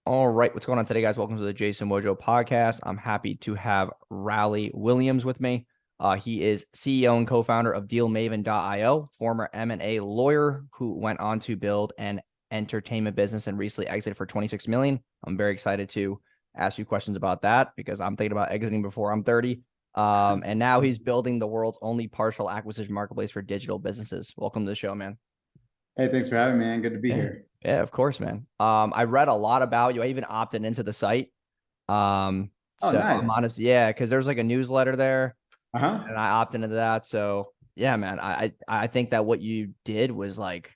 All right, what's going on today, guys? Welcome to the Jason Wojo podcast. I'm happy to have Raleigh Williams with me. He is CEO and co-founder of DealMaven.io, former M&A lawyer who went on to build an entertainment business and recently exited for 26 million. I'm very excited to ask you questions about that because I'm thinking about exiting before I'm 30. And now he's building the world's only partial acquisition marketplace for digital businesses. Welcome to the show, man. Hey, thanks for having me, man. Good to be Yeah, here. yeah, of course, man. I read a lot about you. I even opted into the site. Um, Oh, so I'm nice. honest, yeah, because there's like a newsletter there, Uh-huh. and I opted into that. So yeah, man, I think that what you did was like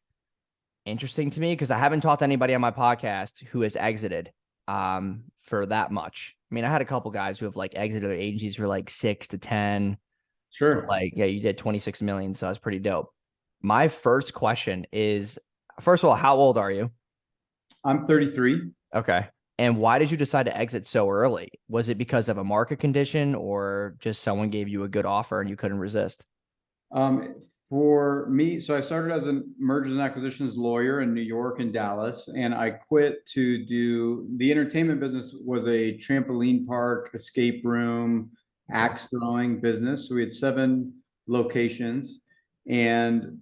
interesting to me because I haven't talked to anybody on my podcast who has exited for that much. I mean, I had a couple guys who have like exited their agencies for like 6 to 10, but Sure. like, yeah, you did 26 million, so that's pretty dope. My first question is, first of all, how old are you? I'm 33. Okay. And why did you decide to exit so early? Was it because of a market condition or just someone gave you a good offer and you couldn't resist? Um, for me, so I started as a mergers and acquisitions lawyer in New York and Dallas, and I quit to do the entertainment business was a trampoline park, escape room, Okay. axe throwing business. So we had 7 locations. And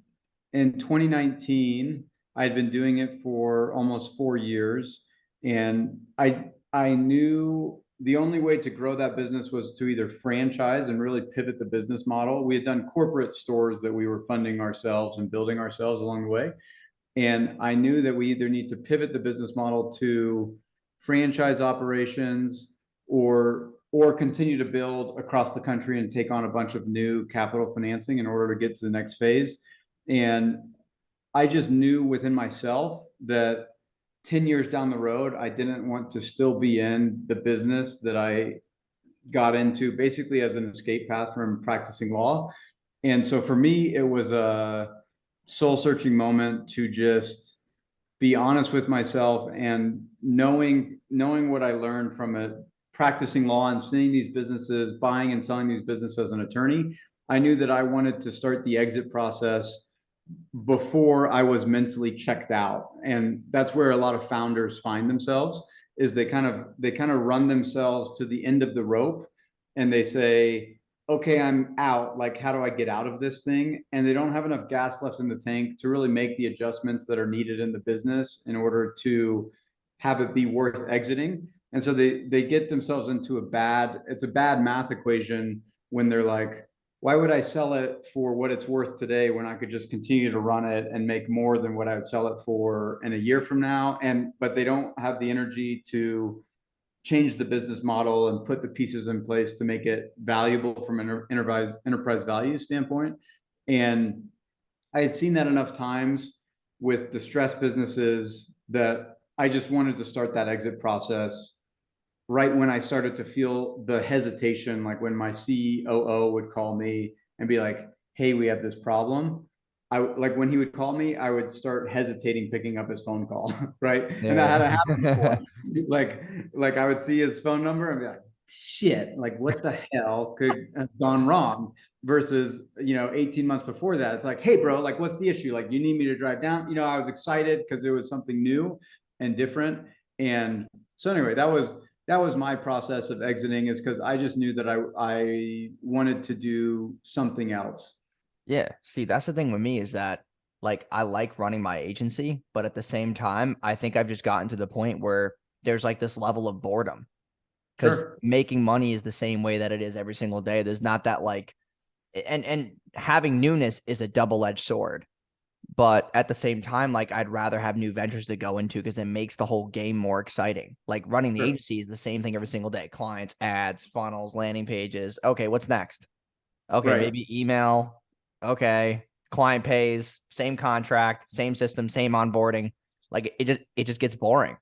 in 2019, I had been doing it for almost 4 years. And I knew the only way to grow that business was to either franchise and really pivot the business model. We had done corporate stores that we were funding ourselves and building ourselves along the way. And I knew that we either need to pivot the business model to franchise operations or continue to build across the country and take on a bunch of new capital financing in order to get to the next phase. And I just knew within myself that 10 years down the road, I didn't want to still be in the business that I got into basically as an escape path from practicing law. And so for me, it was a soul searching moment to just be honest with myself and knowing what I learned from it, practicing law and seeing these businesses, buying and selling these businesses as an attorney. I knew that I wanted to start the exit process before I was mentally checked out. And that's where a lot of founders find themselves is they kind of run themselves to the end of the rope and they say, okay, I'm out. Like, how do I get out of this thing? And they don't have enough gas left in the tank to really make the adjustments that are needed in the business in order to have it be worth exiting. And so they get themselves into it's a bad math equation when they're like, why would I sell it for what it's worth today when I could just continue to run it and make more than what I would sell it for in a year from now? But they don't have the energy to change the business model and put the pieces in place to make it valuable from an enterprise value standpoint. And I had seen that enough times with distressed businesses that I just wanted to start that exit process right when I started to feel the hesitation, like when my COO would call me and be like, "Hey, we have this problem." I like when he would call me, I would start hesitating picking up his phone call, right? And that hadn't happened before. Yeah. Like, like I would see his phone number and be like, "Shit! Like, what the hell could have gone wrong?" Versus, 18 months before that, it's like, "Hey, bro, like, what's the issue? Like, you need me to drive down?" I was excited because it was something new and different. And so anyway, that was my process of exiting is because I just knew that I wanted to do something else. Yeah. See, that's the thing with me is that like I like running my agency, but at the same time, I think I've just gotten to the point where there's like this level of boredom because Sure. making money is the same way that it is every single day. There's not that like and having newness is a double-edged sword. But at the same time, like I'd rather have new ventures to go into because it makes the whole game more exciting. Like running the Sure. agency is the same thing every single day. Clients, ads, funnels, landing pages. Okay, what's next? Okay, Right. maybe email. Okay, client pays, same contract, same system, same onboarding. Like it just gets boring.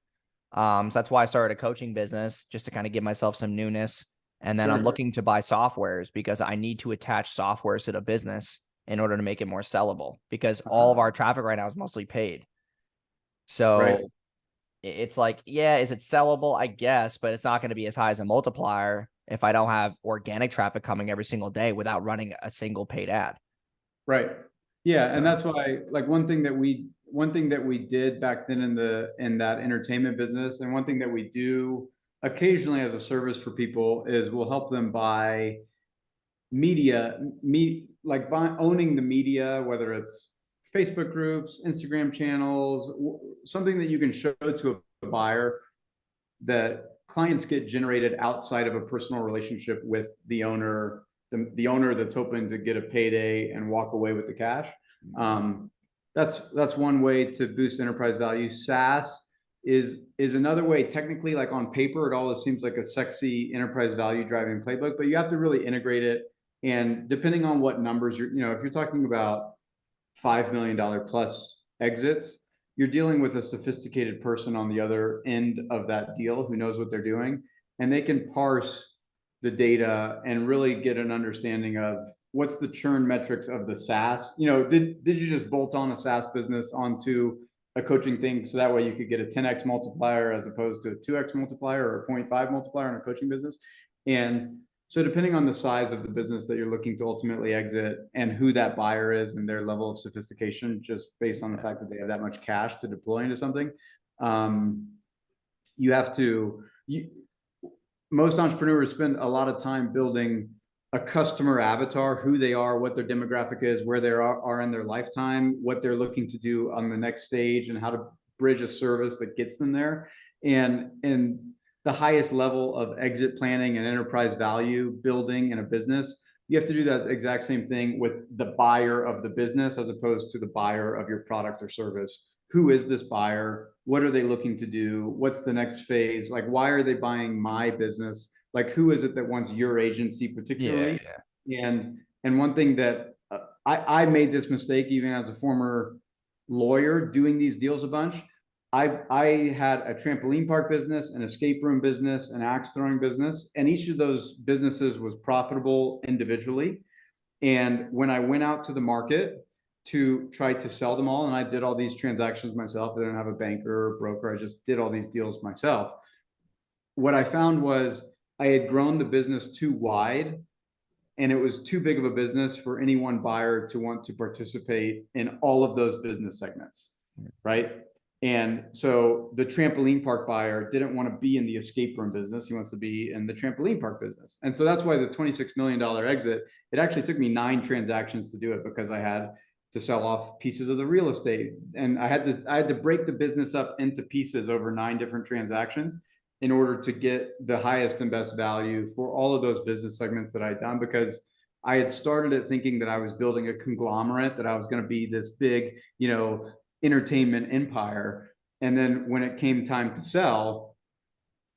So that's why I started a coaching business just to kind of give myself some newness. And then I'm Sure. looking to buy softwares because I need to attach softwares to the business in order to make it more sellable because all of our traffic right now is mostly paid. Right. So it's like, yeah, is it sellable? I guess, but it's not going to be as high as a multiplier if I don't have organic traffic coming every single day without running a single paid ad. Right. Yeah, and So, that's why like one thing that one thing that we did back then in that entertainment business, and one thing that we do occasionally as a service for people, is we'll help them buy media, like owning the media, whether it's Facebook groups, Instagram channels, something that you can show to a buyer that clients get generated outside of a personal relationship with the owner, the owner that's hoping to get a payday and walk away with the cash. That's one way to boost enterprise value. SaaS is another way. Technically, like on paper, it always seems like a sexy enterprise value driving playbook, but you have to really integrate it. And depending on what numbers if you're talking about $5 million plus exits, you're dealing with a sophisticated person on the other end of that deal who knows what they're doing, and they can parse the data and really get an understanding of what's the churn metrics of the SaaS. Did you just bolt on a SaaS business onto a coaching thing so that way you could get a 10x multiplier as opposed to a 2x multiplier or a 0.5 multiplier in a coaching business? And so depending on the size of the business that you're looking to ultimately exit and who that buyer is and their level of sophistication, just based on the fact that they have that much cash to deploy into something, most entrepreneurs spend a lot of time building a customer avatar, who they are, what their demographic is, where they are in their lifetime, what they're looking to do on the next stage, and how to bridge a service that gets them there. And the highest level of exit planning and enterprise value building in a business, you have to do that exact same thing with the buyer of the business as opposed to the buyer of your product or service. Who is this buyer? What are they looking to do? What's the next phase? Like, why are they buying my business? Like, who is it that wants your agency particularly? And one thing that I made this mistake even as a former lawyer doing these deals a bunch. I had a trampoline park business, an escape room business, an axe throwing business, and each of those businesses was profitable individually. And when I went out to the market to try to sell them all, and I did all these transactions myself, I didn't have a banker or broker, I just did all these deals myself. What I found was I had grown the business too wide, and it was too big of a business for any one buyer to want to participate in all of those business segments, right? And so the trampoline park buyer didn't want to be in the escape room business. He wants to be in the trampoline park business. And so that's why the $26 million exit, it actually took me 9 transactions to do it, because I had to sell off pieces of the real estate. And I had to break the business up into pieces over 9 different transactions in order to get the highest and best value for all of those business segments that I'd done, because I had started it thinking that I was building a conglomerate, that I was going to be this big, entertainment empire. And then when it came time to sell,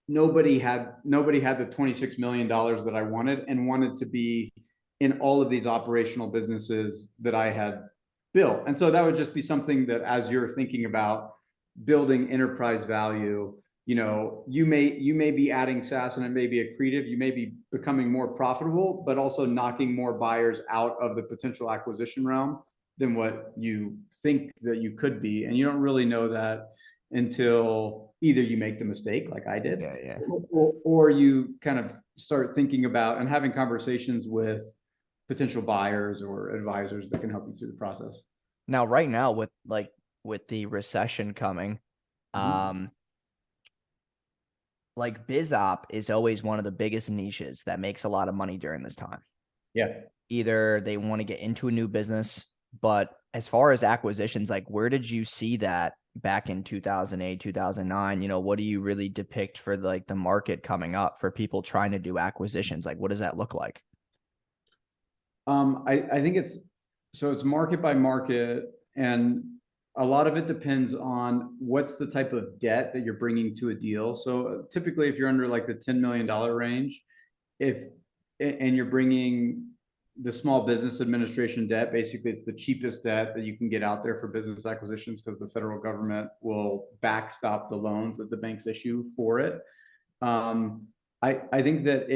nobody had the $26 million that I wanted, and wanted to be in all of these operational businesses that I had built. And so that would just be something that, as you're thinking about building enterprise value, you may be adding SaaS and it may be accretive, you may be becoming more profitable, but also knocking more buyers out of the potential acquisition realm than what you think that you could be. And you don't really know that until either you make the mistake like I did, or you kind of start thinking about and having conversations with potential buyers or advisors that can help you through the process. Now, right now, with the recession coming, like BizOp is always one of the biggest niches that makes a lot of money during this time. Yeah. Either they want to get into a new business, but as far as acquisitions, like, where did you see that back in 2008, 2009? What do you really depict for the market coming up for people trying to do acquisitions? Like, what does that look like? I think it's market by market, and a lot of it depends on what's the type of debt that you're bringing to a deal. So typically, if you're under like the $10 million range, and you're bringing the Small Business Administration debt, basically it's the cheapest debt that you can get out there for business acquisitions, because the federal government will backstop the loans that the banks issue for it. I think that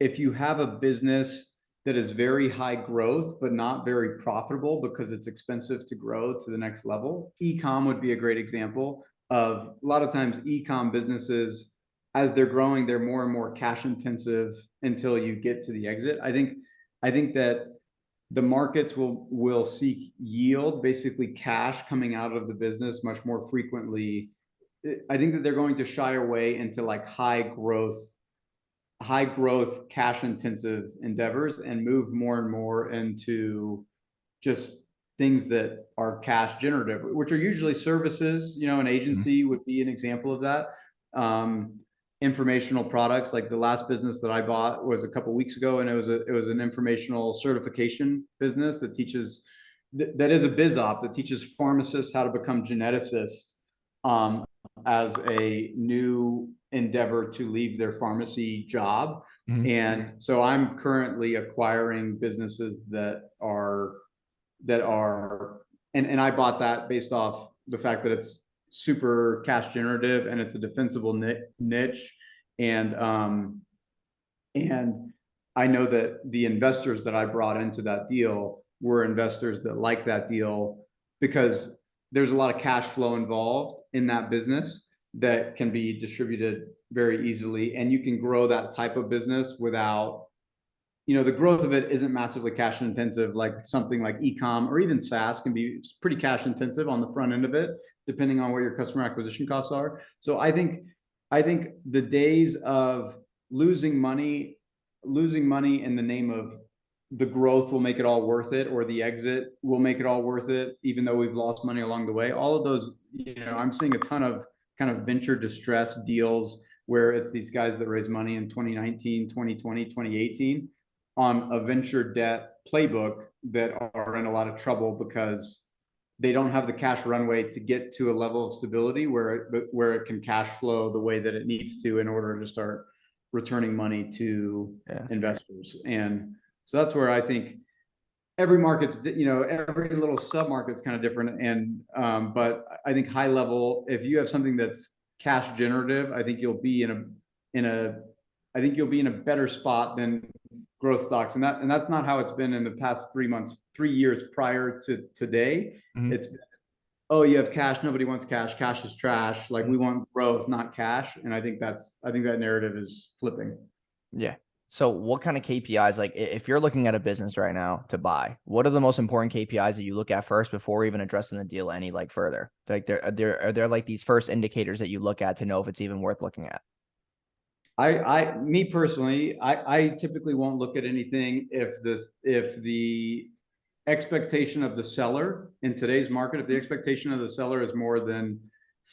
if you have a business that is very high growth but not very profitable because it's expensive to grow to the next level, e-com would be a great example of. A lot of times e-com businesses, as they're growing, they're more and more cash intensive until you get to the exit. I think that the markets will seek yield, basically cash coming out of the business much more frequently. I think that they're going to shy away into like high growth, cash intensive endeavors and move more and more into just things that are cash generative, which are usually services. You know, an agency would be an example of that. Informational products, like the last business that I bought was a couple weeks ago, and it was an informational certification business that teaches that is a biz op that teaches pharmacists how to become geneticists as a new endeavor to leave their pharmacy job. Mhm. And so I'm currently acquiring businesses that are and I bought that based off the fact that it's super cash generative and it's a defensible niche. And and I know that the investors that I brought into that deal were investors that like that deal because there's a lot of cash flow involved in that business that can be distributed very easily, and you can grow that type of business without, you know, the growth of it isn't massively cash intensive, like something like e-com or even SaaS can be pretty cash intensive on the front end of it, depending on where your customer acquisition costs are. So I think the days of losing money in the name of the growth will make it all worth it, or the exit will make it all worth it, even though we've lost money along the way. All of those, you know, I'm seeing a ton of kind of venture distress deals where it's these guys that raise money in 2019, 2020, 2018 on a venture debt playbook that are in a lot of trouble because they don't have the cash runway to get to a level of stability where it can cash flow the way that it needs to in order to start returning money to investors. And so that's where I think every market's, you know, every little sub market's kind of different. And but I think high level, if you have something that's cash generative, I think you'll be in a better spot than growth stocks. And that's not how it's been in the past 3 years prior to today. Mhm. It's, oh, you have cash, nobody wants cash, cash is trash, like we want growth, not cash. And I think that narrative is flipping. Yeah. So what kind of KPIs, like if you're looking at a business right now to buy, what are the most important KPIs that you look at first before even addressing the deal any like further? Like are there like these first indicators that you look at to know if it's even worth looking at? Me personally, I typically won't look at anything if the expectation of the seller in today's market, if the expectation of the seller is more than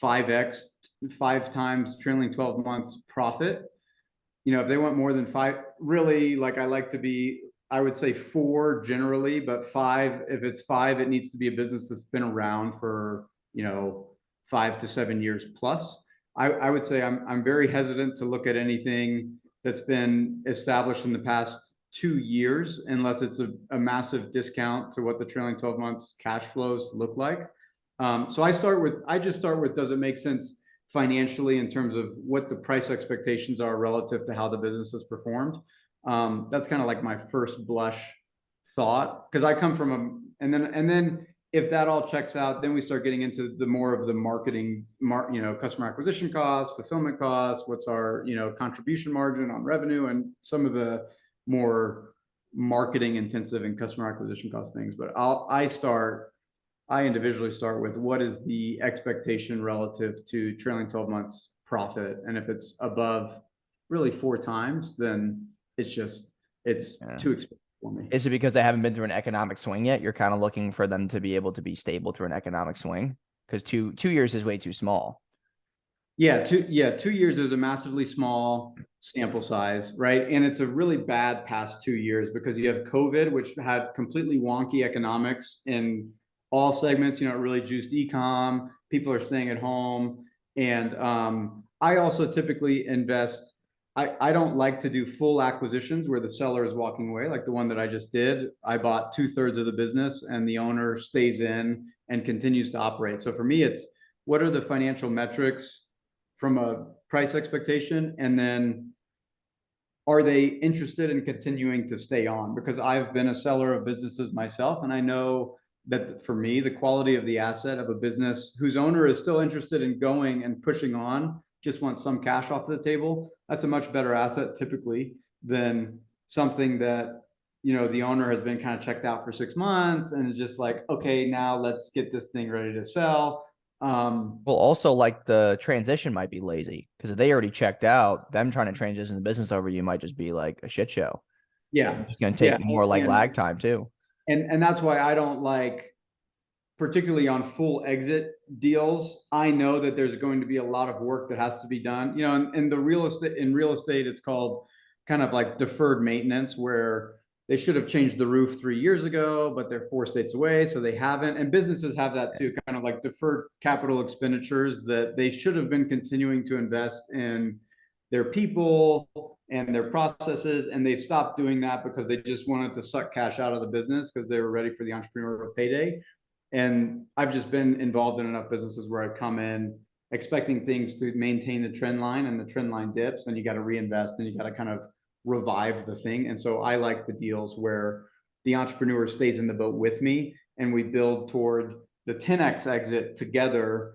5x, 5 times trailing 12 months profit, you know, if they want more than 5, really, like I like to be, I would say 4 generally, but 5, if it's 5, it needs to be a business that's been around for, you know, 5 to 7 years plus. I would say I'm very hesitant to look at anything that's been established in the past 2 years unless it's a massive discount to what the trailing 12 months cash flows look like. So I just start with, does it make sense financially in terms of what the price expectations are relative to how the business has performed? That's kind of like my first blush thought, because I come from and then if that all checks out, then we start getting into the more of the marketing, you know, customer acquisition costs, fulfillment costs, what's our, you know, contribution margin on revenue, and some of the more marketing intensive and customer acquisition cost things. But I individually start with what is the expectation relative to trailing 12 months profit. And if it's above really 4 times, then it's too expensive for me. Is it because they haven't been through an economic swing yet? You're kind of looking for them to be able to be stable through an economic swing? Because two years is way too small. Yeah, 2 years is a massively small sample size, right? And it's a really bad past 2 years because you have COVID, which had completely wonky economics in all segments. You know, it really juiced e-com. People are staying at home. And I also typically invest. I don't like to do full acquisitions where the seller is walking away, like the one that I just did. I bought 2/3 of the business and the owner stays in and continues to operate. So for me, it's what are the financial metrics from a price expectation, and then are they interested in continuing to stay on? Because I've been a seller of businesses myself, and I know that for me, the quality of the asset of a business whose owner is still interested in going and pushing on, just wants some cash off the table, that's a much better asset typically than something that, the owner has been kind of checked out for 6 months and it's just like, okay, now let's get this thing ready to sell. Well, also like the transition might be lazy because if they already checked out, them trying to transition the business over you might just be like a shit show. Yeah. It's going to Yeah. take more like And, lag time too. and that's why I don't like, particularly on full exit deals, I know that there's going to be a lot of work that has to be done. In real estate, it's called kind of like deferred maintenance, where they should have changed the roof 3 years ago, but they're 4 states away, so they haven't. And businesses have that too, kind of like deferred capital expenditures that they should have been continuing to invest in their people and their processes, and they've stopped doing that because they just wanted to suck cash out of the business because they were ready for the entrepreneurial payday. And I've just been involved in enough businesses where I come in expecting things to maintain the trend line, and the trend line dips and you got to reinvest and you got to kind of revive the thing. And so I like the deals where the entrepreneur stays in the boat with me and we build toward the 10x exit together,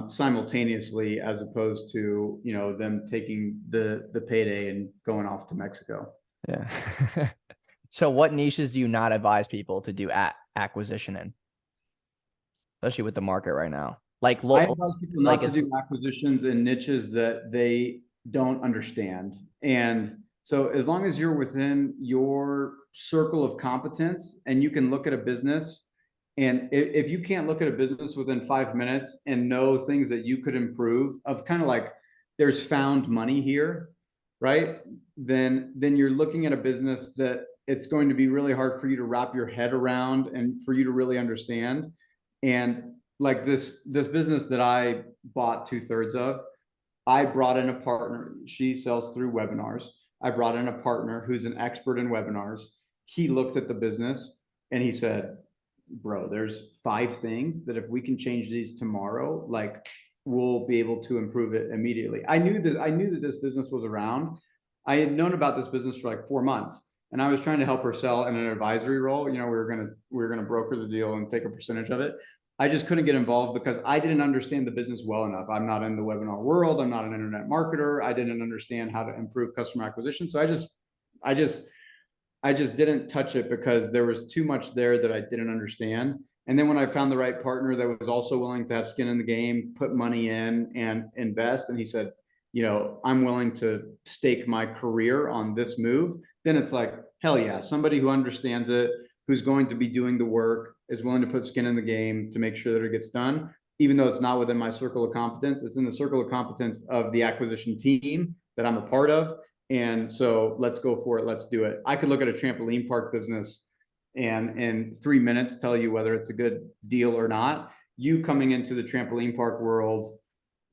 simultaneously, as opposed to them taking the payday and going off to Mexico. Yeah. So what niches do you not advise people to do acquisition in? Especially with the market right now. Like, I look, advise people not like to it's do acquisitions in niches that they don't understand. And so as long as you're within your circle of competence and you can look at a business, and if you can't look at a business within 5 minutes and know things that you could improve, of kind of like there's found money here, right? Then you're looking at a business that it's going to be really hard for you to wrap your head around and for you to really understand. And like this business that I bought 2/3 of, I brought in a partner. She sells through webinars. I brought in a partner who's an expert in webinars. He looked at the business and he said, bro, there's 5 things that if we can change these tomorrow, like we'll be able to improve it immediately. I knew that this business was around. I had known about this business for like 4 months, and I was trying to help her sell in an advisory role. We were gonna broker the deal and take a percentage of it. I just couldn't get involved because I didn't understand the business well enough. I'm not in the webinar world. I'm not an internet marketer. I didn't understand how to improve customer acquisition. So I just didn't touch it because there was too much there that I didn't understand. And then when I found the right partner that was also willing to have skin in the game, put money in and invest, and he said, I'm willing to stake my career on this move, then it's like, hell yeah, somebody who understands it, who's going to be doing the work, is willing to put skin in the game to make sure that it gets done. Even though it's not within my circle of competence, it's in the circle of competence of the acquisition team that I'm a part of. And so let's go for it. Let's do it. I could look at a trampoline park business and in 3 minutes tell you whether it's a good deal or not. You coming into the trampoline park world,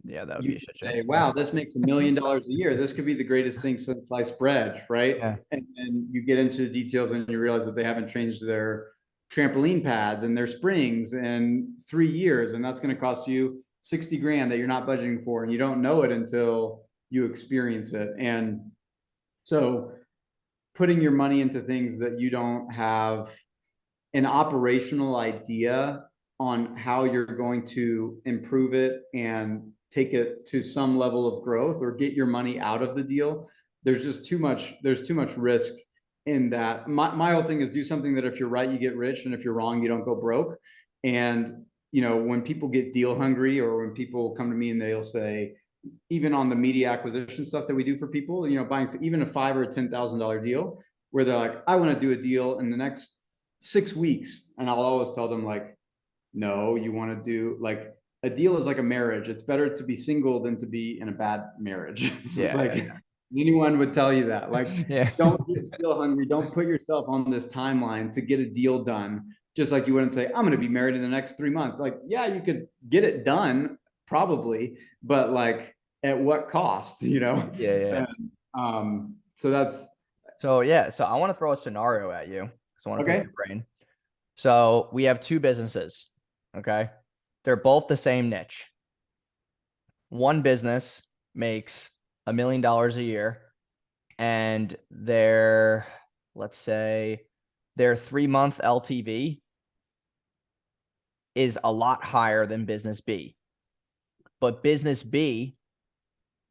yeah, that would be you a shit show. say, wow, this makes $1 million a year. This could be the greatest thing since sliced bread, right? Yeah. And then you get into the details and you realize that they haven't changed their trampoline pads and their springs in 3 years. And that's going to cost you 60 grand that you're not budgeting for. And you don't know it until you experience it. And so putting your money into things that you don't have an operational idea on how you're going to improve it and take it to some level of growth or get your money out of the deal, there's too much risk in that. My whole thing is do something that if you're right, you get rich, and if you're wrong, you don't go broke. And when people get deal hungry, or when people come to me and they'll say, even on the media acquisition stuff that we do for people, buying even a $5,000 or a $10,000 deal, where they're like, I want to do a deal in the next 6 weeks. And I'll always tell them, like, no, you want to do, like, a deal is like a marriage. It's better to be single than to be in a bad marriage. Yeah. Like, anyone would tell you that. Like, Yeah. don't get deal hungry. Don't put yourself on this timeline to get a deal done. Just like you wouldn't say, I'm going to be married in the next 3 months. Like, yeah, you could get it done probably, but like, at what cost, Yeah. Yeah. so that's So yeah, so I want to throw a scenario at you because I want to pick okay. your brain. So we have two businesses. Okay. They're both the same niche. One business makes $1 million a year, and let's say their 3-month LTV is a lot higher than business B. But business B,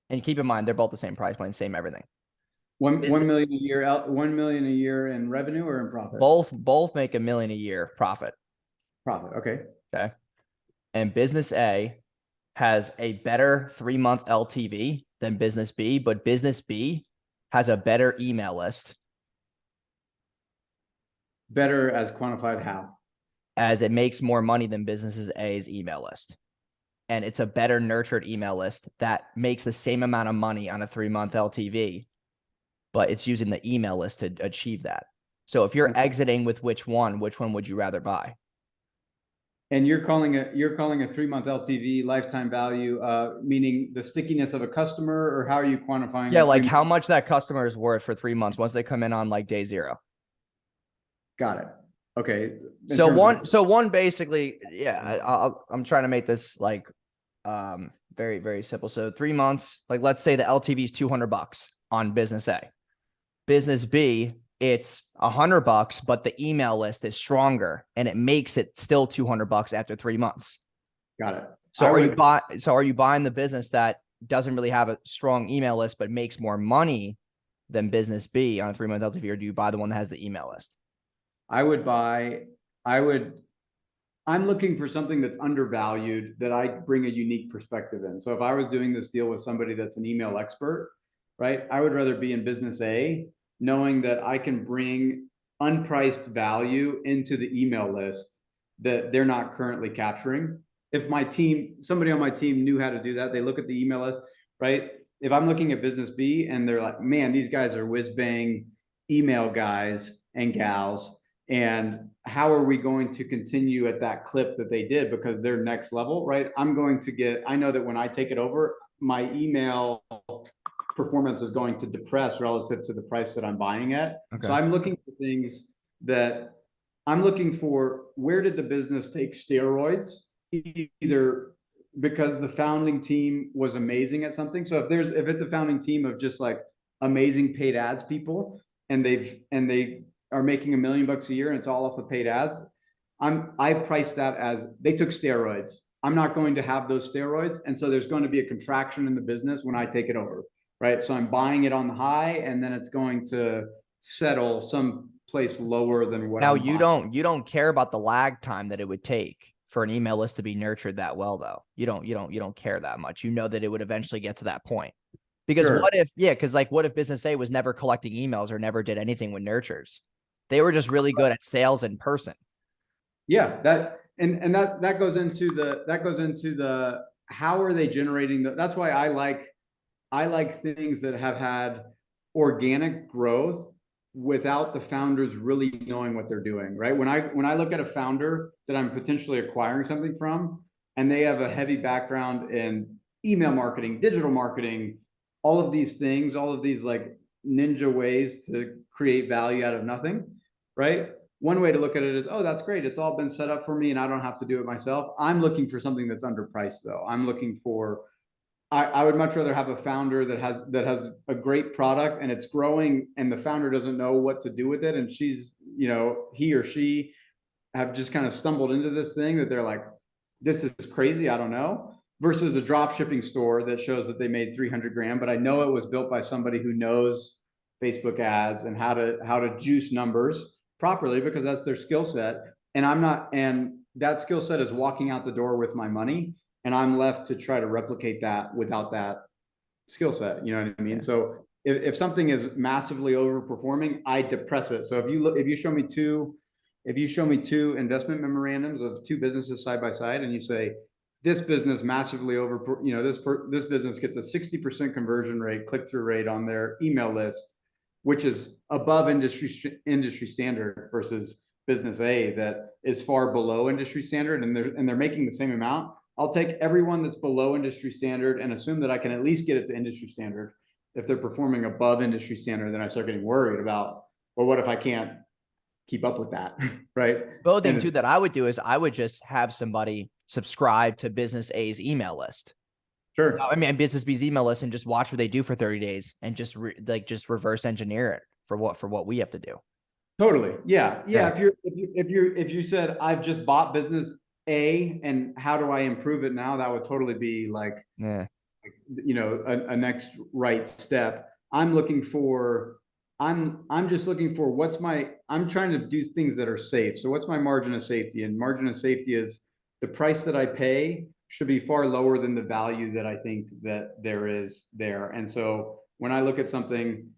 and keep in mind, they're both the same price point, same everything. 1 million a year, 1 million a year in revenue or in profit? Both make $1 million a year profit. Profit. Okay. Okay. And business A has a better 3-month LTV than business B, but business B has a better email list. Better as quantified how? As it makes more money than business A's email list. And it's a better nurtured email list that makes the same amount of money on a 3-month LTV, but it's using the email list to achieve that. So if you're exiting with which one would you rather buy? And you're calling a 3-month LTV lifetime value, meaning the stickiness of a customer, or how are you quantifying? Yeah, like how much that customer is worth for 3 months once they come in on like day 0. Got it. Okay. So one basically, yeah, I'm trying to make this like very, very simple. So 3 months, like let's say the LTV is $200 on business A. Business B, it's $100, but the email list is stronger and it makes it still $200 after 3 months. Got it. So are you buying the business that doesn't really have a strong email list but makes more money than business B on a 3-month LTV, or do you buy the one that has the email list? I'm looking for something that's undervalued that I bring a unique perspective in. So if I was doing this deal with somebody that's an email expert, right, I would rather be in business A, knowing that I can bring unpriced value into the email list that they're not currently capturing. If somebody on my team knew how to do that, they look at the email list, right? If I'm looking at business B and they're like, man, these guys are whiz bang email guys and gals, and how are we going to continue at that clip that they did because they're next level, right? I know that when I take it over, my email performance is going to depress relative to the price that I'm buying at. Okay. So I'm looking for things that I'm looking for. Where did the business take steroids? Either because the founding team was amazing at something. So if it's a founding team of just like amazing paid ads people, and they are making $1 million a year and it's all off of paid ads, I price that as they took steroids. I'm not going to have those steroids. And so there's going to be a contraction in the business when I take it over, right? So I'm buying it on the high, and then it's going to settle someplace lower than what now you don't care about the lag time that it would take for an email list to be nurtured that well, though. You don't care that much. You know that it would eventually get to that point. Because what if business A was never collecting emails or never did anything with nurtures? They were just really good at sales in person. Yeah, that goes into the how are they generating that's why I like things that have had organic growth without the founders really knowing what they're doing, right? When I look at a founder that I'm potentially acquiring something from, and they have a heavy background in email marketing, digital marketing, all of these things, all of these like ninja ways to create value out of nothing, right? One way to look at it is, oh, that's great. It's all been set up for me and I don't have to do it myself. I'm looking for something that's underpriced though. I'm looking for, I would much rather have a founder that has a great product and it's growing and the founder doesn't know what to do with it. And she's, he or she have just kind of stumbled into this thing that they're like, this is crazy. I don't know. Versus a drop shipping store that shows that they made 300 grand, but I know it was built by somebody who knows Facebook ads and how to juice numbers properly because that's their skill set. And that skill set is walking out the door with my money, and I'm left to try to replicate that without that skill set. You know what I mean? Yeah. So if something is massively overperforming, I depress it. So if you show me two investment memorandums of two businesses side by side, and you say, this business massively this business gets a 60% conversion rate, click-through rate on their email list, which is above industry standard, versus business A that is far below industry standard, and they're making the same amount. I'll take everyone that's below industry standard and assume that I can at least get it to industry standard. If they're performing above industry standard, then I start getting worried about, well, what if I can't keep up with that, right? The other thing too that I would do is I would just have somebody subscribe to business A's email list. Sure. I mean, business B's email list, and just watch what they do for 30 days and just reverse engineer it for what we have to do. Totally. Yeah. If you said, I've just bought business A and how do I improve it now? That would totally be like, a next right step. I'm looking for, I'm just looking for I'm trying to do things that are safe. So what's my margin of safety? And margin of safety is the price that I pay should be far lower than the value that I think that there is there. And so when I look at something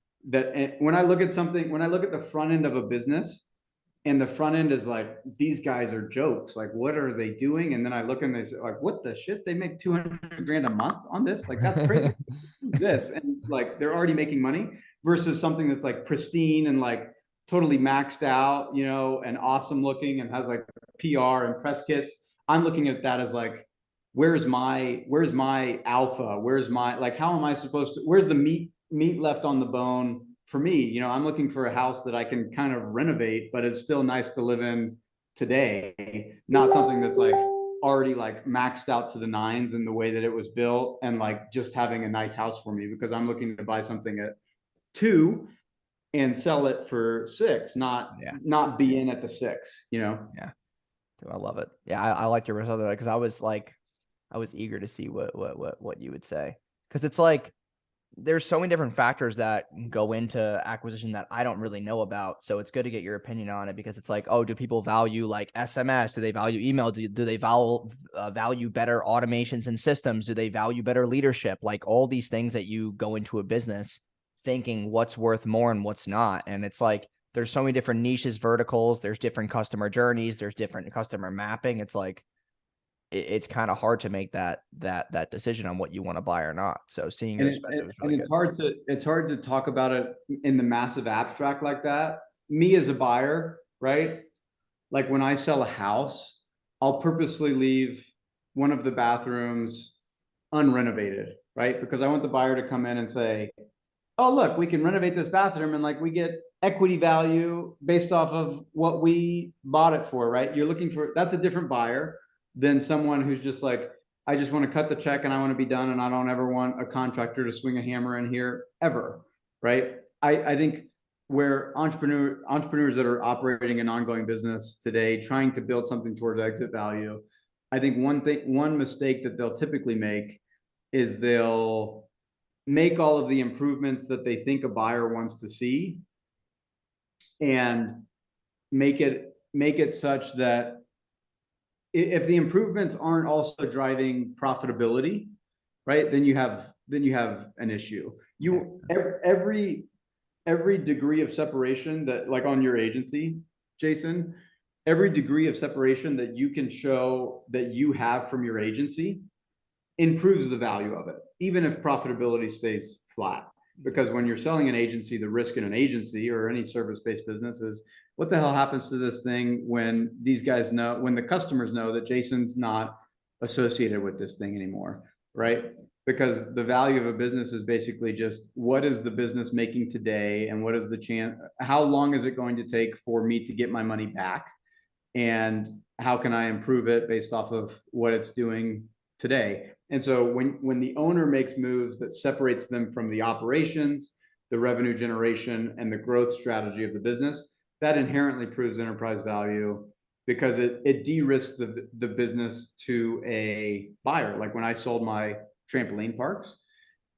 when I look at the front end of a business, and the front end is like, these guys are jokes. Like, what are they doing? And then I look and they say, like, what the shit? They make 200 grand a month on this? Like, that's crazy. This, and like, they're already making money versus something that's like pristine and like totally maxed out, you know, and awesome looking and has like PR and press kits. I'm looking at that as like, where's my alpha? Where's my, like, how am I supposed to, where's the meat left on the bone for me? You know, I'm looking for a house that I can kind of renovate, but it's still nice to live in today, not something that's like already like maxed out to the nines in the way that it was built, and like just having a nice house for me, because I'm looking to buy something at 2 and sell it for 6, not be in at the 6, you know? Yeah. Dude, I love it. Yeah. I like your result because I was eager to see what you would say. Cause it's like, there's so many different factors that go into acquisition that I don't really know about. So it's good to get your opinion on it, because it's like, oh, do people value like SMS? Do they value email? Do they value better automations and systems? Do they value better leadership? Like all these things that you go into a business thinking what's worth more and what's not. And it's like, there's so many different niches, verticals, there's different customer journeys, there's different customer mapping. It's like, it's kind of hard to make that decision on what you want to buy or not. So seeing your perspective is really and it's hard to talk about it in the massive abstract like that. Me as a buyer, right? Like when I sell a house, I'll purposely leave one of the bathrooms unrenovated, right? Because I want the buyer to come in and say, oh, look, we can renovate this bathroom and like we get equity value based off of what we bought it for, right? You're looking for, that's a different buyer than someone who's just like, I just want to cut the check and I want to be done, and I don't ever want a contractor to swing a hammer in here ever, right? I think where entrepreneurs that are operating an ongoing business today, trying to build something towards exit value, I think one mistake that they'll typically make is they'll make all of the improvements that they think a buyer wants to see, and make it such that if the improvements aren't also driving profitability, right, then you have an issue. Every degree of separation that, like on your agency, Jason, every degree of separation that you can show that you have from your agency improves the value of it, even if profitability stays flat. Because when you're selling an agency, the risk in an agency or any service-based business is, what the hell happens to this thing when these guys know, when the customers know that Jason's not associated with this thing anymore, right? Because the value of a business is basically just, what is the business making today, and what is the chance, how long is it going to take for me to get my money back, and how can I improve it based off of what it's doing today. And so when the owner makes moves that separates them from the operations, the revenue generation, and the growth strategy of the business, that inherently proves enterprise value, because it de-risks the business to a buyer. Like when I sold my trampoline parks,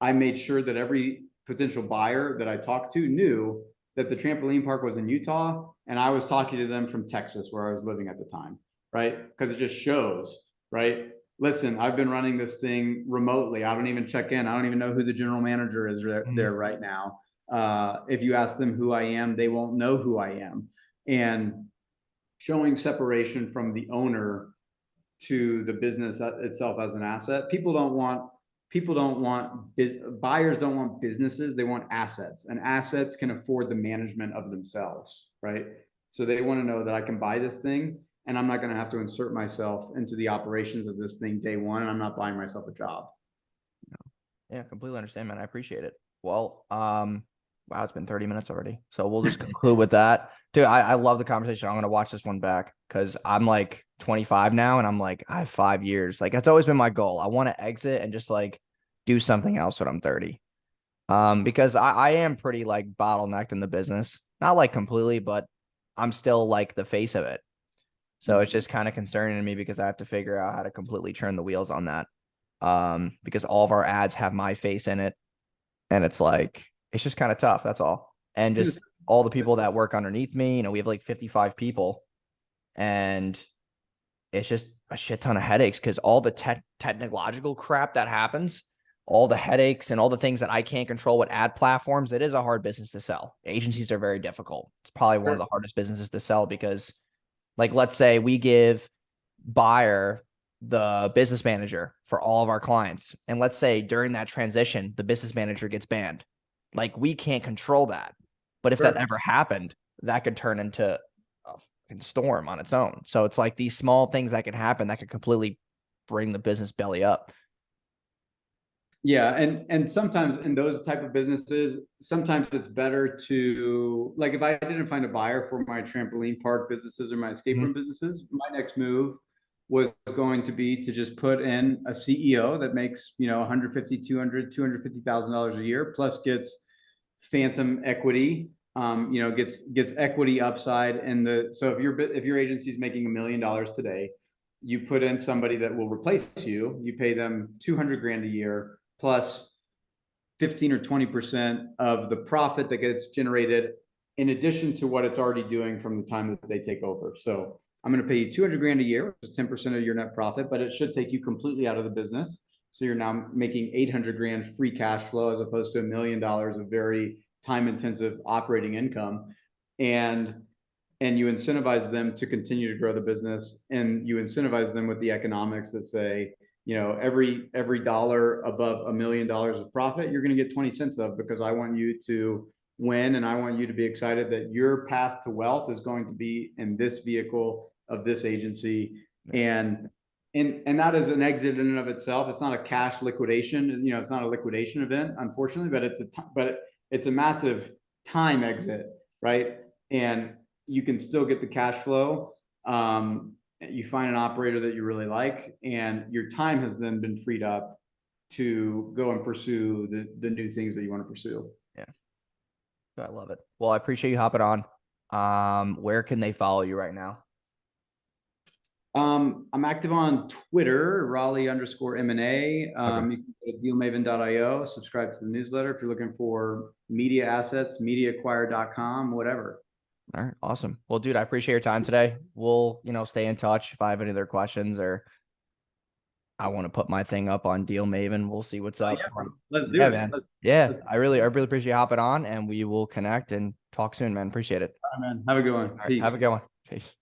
I made sure that every potential buyer that I talked to knew that the trampoline park was in Utah, and I was talking to them from Texas, where I was living at the time, right? Because it just shows, right? Listen, I've been running this thing remotely. I don't even check in. I don't even know who the general manager is there right now. If you ask them who I am, they won't know who I am. And showing separation from the owner to the business itself as an asset. Buyers don't want businesses, they want assets, and assets can afford the management of themselves, right? So they want to know that I can buy this thing, and I'm not going to have to insert myself into the operations of this thing day one, and I'm not buying myself a job. Yeah, completely understand, man. I appreciate it. Well, wow, it's been 30 minutes already. So we'll just conclude with that. Dude, I love the conversation. I'm going to watch this one back because I'm like 25 now, and I'm like, I have 5 years. Like, that's always been my goal. I want to exit and just like do something else when I'm 30. Because I am pretty like bottlenecked in the business. Not like completely, but I'm still like the face of it. So it's just kind of concerning to me because I have to figure out how to completely turn the wheels on that. Because all of our ads have my face in it. And it's like, it's just kind of tough. That's all. And just all the people that work underneath me, we have like 55 people, and it's just a shit ton of headaches because all the technological crap that happens, all the headaches and all the things that I can't control with ad platforms, it is a hard business to sell. Agencies are very difficult. It's probably one of the hardest businesses to sell because, like, let's say we give buyer the business manager for all of our clients. And let's say during that transition, the business manager gets banned. Like, we can't control that. But if that ever happened, that could turn into a storm on its own. So it's like these small things that can happen that could completely bring the business belly up. Yeah, and sometimes in those type of businesses, sometimes it's better to, like, if I didn't find a buyer for my trampoline park businesses or my escape room businesses, my next move was going to be to just put in a CEO that makes, 150, 200, $250,000 a year, plus gets phantom equity, gets equity upside. And so if your agency is making $1 million today, you put in somebody that will replace you, you pay them 200 grand a year plus 15 or 20% of the profit that gets generated in addition to what it's already doing from the time that they take over. So I'm going to pay you 200 grand a year, which is 10% of your net profit, but it should take you completely out of the business. So you're now making 800 grand free cash flow as opposed to $1 million of very time intensive operating income. And you incentivize them to continue to grow the business, and you incentivize them with the economics that say, every dollar above $1 million of profit, you're going to get 20 cents of, because I want you to win. And I want you to be excited that your path to wealth is going to be in this vehicle of this agency. And that is an exit in and of itself. It's not a cash liquidation. It's not a liquidation event, unfortunately, but it's a massive time exit, right? And you can still get the cash flow. You find an operator that you really like, and your time has then been freed up to go and pursue the new things that you want to pursue. Yeah. I love it. Well, I appreciate you hopping on. Where can they follow you right now? I'm active on Twitter, Raleigh_M&A. You can go to dealmaven.io, subscribe to the newsletter if you're looking for media assets, mediaacquire.com, whatever. All right. Awesome. Well, dude, I appreciate your time today. We'll, stay in touch if I have any other questions, or I want to put my thing up on Deal Maven. We'll see what's up. Yeah, let's do it, man. I really appreciate you hopping on, and we will connect and talk soon, man. Appreciate it. All right, man. Have a good one. All right, have a good one. Peace.